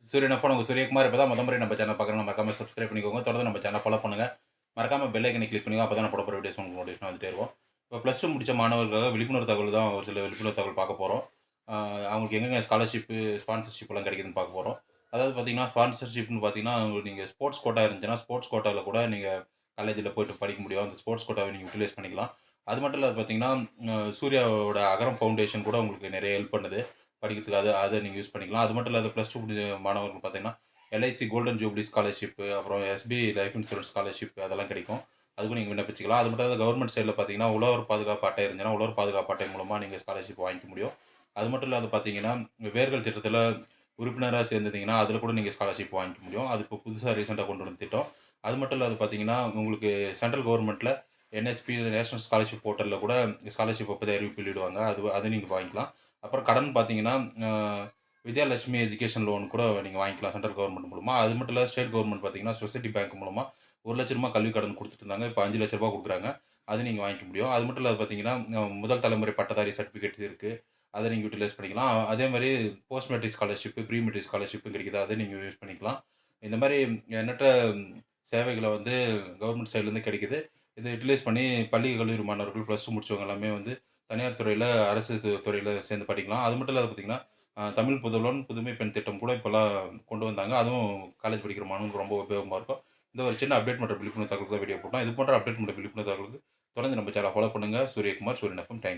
சூரியன் எஃப்எம் உங்க சூரியகுமார். இப்பதான் முத முறை நம்ம சேனல் பார்க்குறோம். மறக்காம சப்ஸ்கிரைப் பண்ணிக்கோங்க. தொடர்ந்து நம்ம சேனல் ஃபாலோ பண்ணுங்க. மறக்காம பெல் ஐக்கனை கிளிக் பண்ணிக்கோங்க. அப்பதான் நான் போட போற வீடியோஸ் உங்களுக்கு நோட்டிஃபிகேஷன் வந்துட்டே இருக்கும். இப்போ +2 முடிச்ச மாணவர்களுக்காக விழிப்புணர்வு தகவல் தான் ஒரு சில விழிப்புணர்வு தகவல் பார்க்க போறோம். அவங்களுக்கு எங்கெங்க ஸ்காலர்ஷிப்பு, ஸ்பான்சர்ஷிப்லாம் கிடைக்குதுன்னு பார்க்க போறோம். அதாவது பார்த்தீங்கன்னா, ஸ்பான்சர்ஷிப்னு பார்த்தீங்கன்னா, நீங்க ஸ்போர்ட்ஸ் கோட்டா இருந்துச்சுன்னா, ஸ்போர்ட்ஸ் கோட்டால கூட நீங்க காலேஜ்ல போயிட்டு படிக்க முடியும். அந்த ஸ்போர்ட்ஸ் கோட்டாவை நீங்க யுட்டிலைஸ் பண்ணிக்கலாம். அது மட்டும் இல்லாத பார்த்தீங்கன்னா, சூர்யாவோட அகரம் ஃபவுண்டேஷன் கூட உங்களுக்கு நிறைய ஹெல்ப் பண்ணுது. படிக்கிறதுக்கு அத நீங்க யூஸ் பண்ணிக்கலாம். அது மட்டும் இல்லாத +2 முடிச்ச மாணவர்கள் பார்த்தீங்கன்னா, எல்ஐசி கோல்டன் ஜூப்ளி ஸ்காலர்ஷிப்பு, அப்புறம் எஸ்பிஐ லைஃப் இன்சூரன்ஸ் ஸ்காலர்ஷிப் அதெல்லாம் கிடைக்கும். அதுக்கும் நீங்க விண்ணப்பிச்சுக்கலாம். அது மட்டும் இல்லாத கவர்மெண்ட் சைடுல பார்த்தீங்கன்னா, உழவர் பாதுகாப்பு அட்டை இருந்துச்சுன்னா, உழவர் பாதுகாப்பு அட்டை மூலமா நீங்க ஸ்காலர்ஷிப் வாங்கிக்க முடியும். அது மட்டும் இல்லாத பார்த்தீங்கன்னா, வேர்கள் திட்டத்தில உறுப்பினரா சேர்ந்திருந்தீங்கன்னா, அதில கூட நீங்க ஸ்காலர்ஷிப் வாங்கிக்க முடியும். அது இப்போ புதுசா ரீசென்ட்டா கொண்டு வந்த திட்டம். அது மட்டும் இல்லாத பார்த்தீங்கன்னா, உங்களுக்கு சென்ட்ரல் கவர்மெண்ட்ல என்எஸ்பி நேஷனல் ஸ்காலர்ஷிப் போர்ட்டல்ல கூட ஸ்காலர்ஷிப் அப்போதான் அறிவிப்பு வெளியிடுவாங்க. அத நீங்க வாங்கிக்கலாம். அப்புறம் கடன் பார்த்தீங்கன்னா, அ வித்யாலட்சுமி எஜுகேஷன் லோன் கூட நீங்க வாங்கிக்கலாம் சென்ட்ரல் கவர்மெண்ட் மூலமா. அது மட்டும் இல்ல ஸ்டேட் கவர்மெண்ட் பார்த்தீங்கன்னா, சொசைட்டி பேங்க் மூலமா ரூ. 1,00,000 கல்விக் கடன் குடுத்துட்டு இருந்தாங்க. இப்ப ரூ. 5,00,000 குடுக்குறாங்க. அது நீங்க வாங்கிக்க முடியும். அது மட்டும் இல்லாத பார்த்தீங்கன்னா, முதல் தலைமுறை பட்டதாரி சர்டிஃபிகேட் இருக்கு. அத நீங்க யுட்டிலைஸ் பண்ணிக்கலாம். அதே மாரி post matric scholarship, pre matric ஸ்காலர்ஷிப்பும் கிடைக்குது. அத நீங்க யூஸ் பண்ணிக்கலாம். இந்த மாரி எண்ணற்ற சேவைகள வந்து கவர்மெண்ட் சைட்லேருந்து கிடைக்குது. இத யுட்டிலைஸ் பண்ணி பள்ளி, கல்லூரி மாணவர்கள் +2 முடிச்சவங்க எல்லாமே வந்து தனியார் துறையில, அரசு துறையில சேர்ந்து படிக்கலாம். அது மட்டும் இல்லாத பார்த்தீங்கன்னா, தமிழ் புதல்வன், புதுமை பெண் திட்டம் கூட இப்போலாம் கொண்டு வந்தாங்க. அதுவும் காலேஜ் படிக்கிற மாணவர்களுக்கு ரொம்ப உபயோகமா இருக்கும். இந்த ஒரு சின்ன அப்டேட் மற்றும் விழிப்புணர்வு தகவல் தான் வீடியோ போட்டோம். இது போன்ற அப்டேட் மற்றும் விழிப்புணர்வு தகவலுக்கு தொடர்ந்து நம்ம சேனலை ஃபாலோ பண்ணுங்க. சூரியகுமார், சூரியன் எஃப்எம். தேங்க்ஸ்.